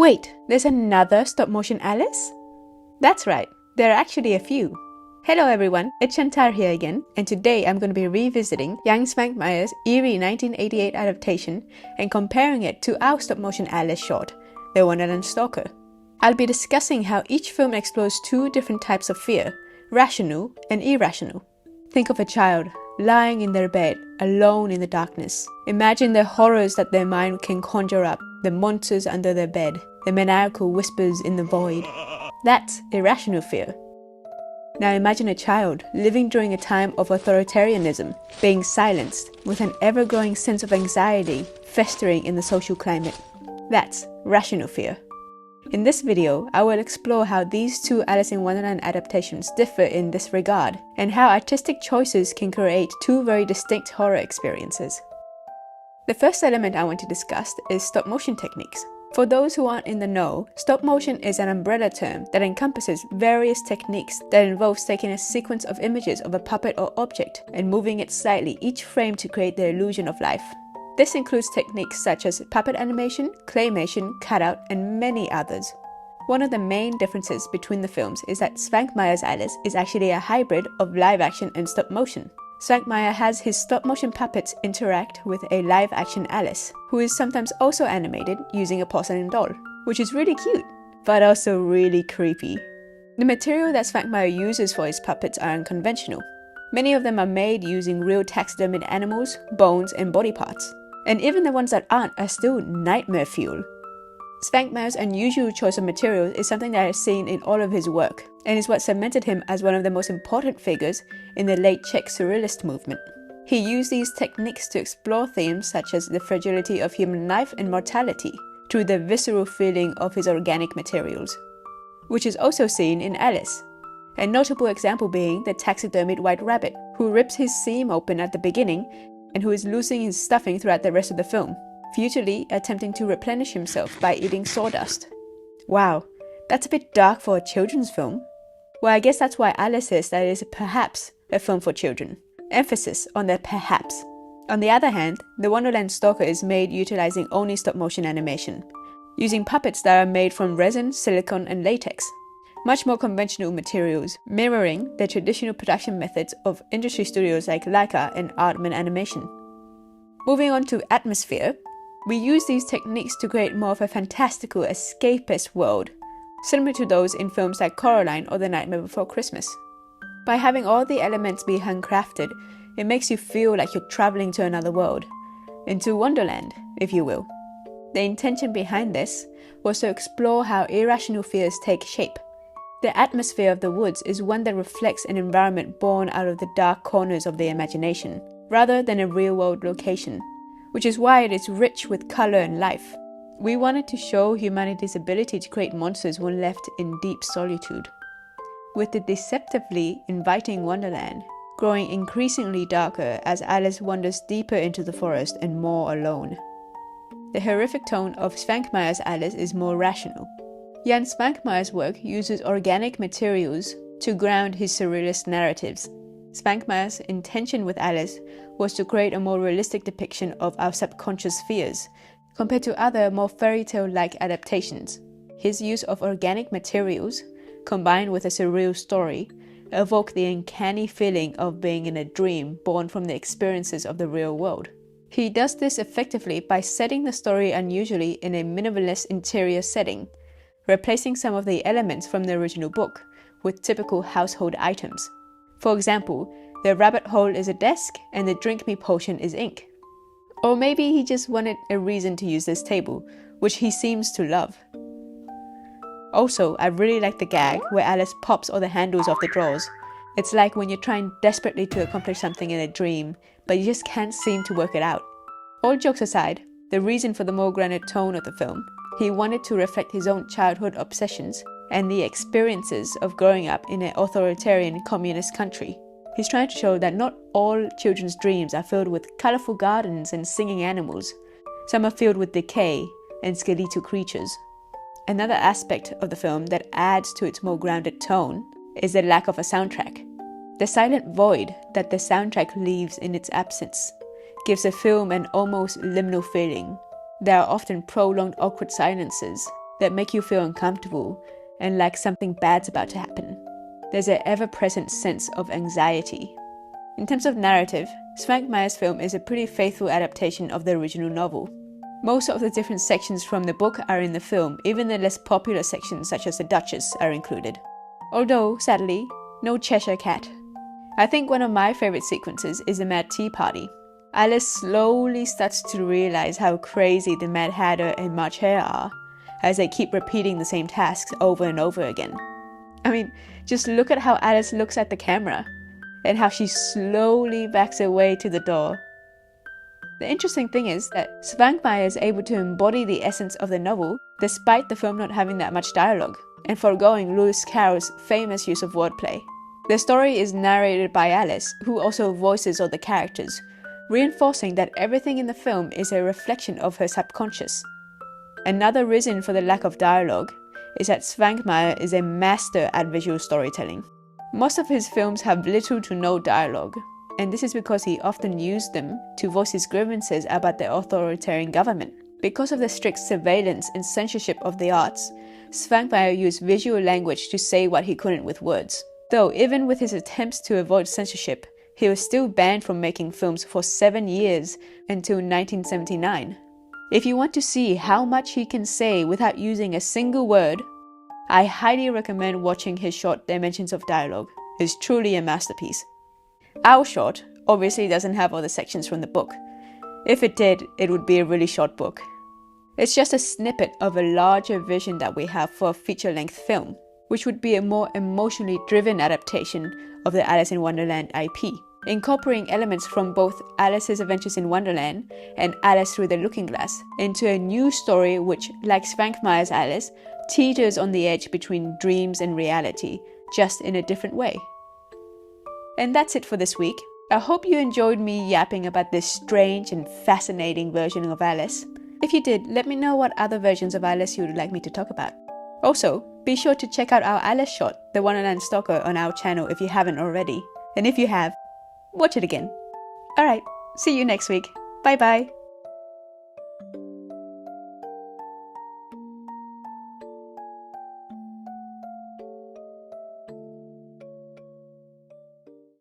Wait, there's another stop-motion Alice? That's right, there are actually a few. Hello everyone, it's Chantar here again, and today I'm going to be revisiting Jan Svankmajer's eerie 1988 adaptation and comparing it to our stop-motion Alice short, The Wonderland Stalker. I'll be discussing how each film explores two different types of fear, rational and irrational. Think of a child lying in their bed, alone in the darkness. Imagine the horrors that their mind can conjure up, the monsters under their bed, the maniacal whispers in the void. That's irrational fear. Now imagine a child living during a time of authoritarianism, being silenced, with an ever-growing sense of anxiety festering in the social climate. That's rational fear. In this video, I will explore how these two Alice in Wonderland adaptations differ in this regard, and how artistic choices can create two very distinct horror experiences. The first element I want to discuss is stop-motion techniques. For those who aren't in the know, stop-motion is an umbrella term that encompasses various techniques that involves taking a sequence of images of a puppet or object and moving it slightly each frame to create the illusion of life. This includes techniques such as puppet animation, claymation, cutout, and many others. One of the main differences between the films is that Svankmajer's Alice is actually a hybrid of live action and stop motion. Svankmajer has his stop motion puppets interact with a live action Alice, who is sometimes also animated using a porcelain doll, which is really cute, but also really creepy. The material that Svankmajer uses for his puppets are unconventional. Many of them are made using real taxidermied animals, bones, and body parts. And even the ones that aren't are still nightmare fuel. Svankmajer's unusual choice of materials is something that I've seen in all of his work, and is what cemented him as one of the most important figures in the late Czech Surrealist movement. He used these techniques to explore themes such as the fragility of human life and mortality, through the visceral feeling of his organic materials, which is also seen in Alice. A notable example being the taxidermied white rabbit, who rips his seam open at the beginning and who is losing his stuffing throughout the rest of the film, futilely attempting to replenish himself by eating sawdust. Wow, that's a bit dark for a children's film. Well, I guess that's why Alice says that it is perhaps a film for children. Emphasis on the perhaps. On the other hand, The Wonderland Stalker is made utilizing only stop-motion animation, using puppets that are made from resin, silicone, and latex. Much more conventional materials, mirroring the traditional production methods of industry studios like Leica and Aardman Animation. Moving on to atmosphere, we use these techniques to create more of a fantastical, escapist world, similar to those in films like Coraline or The Nightmare Before Christmas. By having all the elements be handcrafted, it makes you feel like you're traveling to another world, into Wonderland, if you will. The intention behind this was to explore how irrational fears take shape. The atmosphere of the woods is one that reflects an environment born out of the dark corners of the imagination, rather than a real-world location, which is why it is rich with color and life. We wanted to show humanity's ability to create monsters when left in deep solitude, with the deceptively inviting Wonderland growing increasingly darker as Alice wanders deeper into the forest and more alone. The horrific tone of Svankmajer's Alice is more rational. Jan Svankmajer's work uses organic materials to ground his surrealist narratives. Svankmajer's intention with Alice was to create a more realistic depiction of our subconscious fears, compared to other more fairy tale-like adaptations. His use of organic materials, combined with a surreal story, evoke the uncanny feeling of being in a dream born from the experiences of the real world. He does this effectively by setting the story unusually in a minimalist interior setting, replacing some of the elements from the original book with typical household items. For example, the rabbit hole is a desk and the drink me potion is ink. Or maybe he just wanted a reason to use this table, which he seems to love. Also, I really like the gag where Alice pops all the handles off the drawers. It's like when you're trying desperately to accomplish something in a dream, but you just can't seem to work it out. All jokes aside, the reason for the more grounded tone of the film, he wanted to reflect his own childhood obsessions and the experiences of growing up in an authoritarian communist country. He's trying to show that not all children's dreams are filled with colorful gardens and singing animals. Some are filled with decay and skeletal creatures. Another aspect of the film that adds to its more grounded tone is the lack of a soundtrack. The silent void that the soundtrack leaves in its absence gives the film an almost liminal feeling. There are often prolonged awkward silences, that make you feel uncomfortable and like something bad's about to happen. There's an ever-present sense of anxiety. In terms of narrative, Svankmajer's film is a pretty faithful adaptation of the original novel. Most of the different sections from the book are in the film, even the less popular sections such as the Duchess are included. Although, sadly, no Cheshire Cat. I think one of my favourite sequences is the Mad Tea Party. Alice slowly starts to realise how crazy the Mad Hatter and March Hare are, as they keep repeating the same tasks over and over again. I mean, just look at how Alice looks at the camera, and how she slowly backs away to the door. The interesting thing is that Svankmajer is able to embody the essence of the novel despite the film not having that much dialogue, and foregoing Lewis Carroll's famous use of wordplay. The story is narrated by Alice, who also voices all the characters, reinforcing that everything in the film is a reflection of her subconscious. Another reason for the lack of dialogue is that Svankmajer is a master at visual storytelling. Most of his films have little to no dialogue, and this is because he often used them to voice his grievances about the authoritarian government. Because of the strict surveillance and censorship of the arts, Svankmajer used visual language to say what he couldn't with words. Though even with his attempts to avoid censorship, he was still banned from making films for 7 years until 1979. If you want to see how much he can say without using a single word, I highly recommend watching his short Dimensions of Dialogue. It's truly a masterpiece. Our short obviously doesn't have all the sections from the book. If it did, it would be a really short book. It's just a snippet of a larger vision that we have for a feature-length film, which would be a more emotionally driven adaptation of the Alice in Wonderland IP, incorporating elements from both Alice's Adventures in Wonderland and Alice Through the Looking Glass into a new story which, like Svankmajer's Alice, teeters on the edge between dreams and reality, just in a different way. And that's it for this week. I hope you enjoyed me yapping about this strange and fascinating version of Alice. If you did, let me know what other versions of Alice you would like me to talk about. Also, be sure to check out our Alice short, The Wonderland Stalker, on our channel if you haven't already. And if you have, watch it again. Alright, see you next week. Bye bye.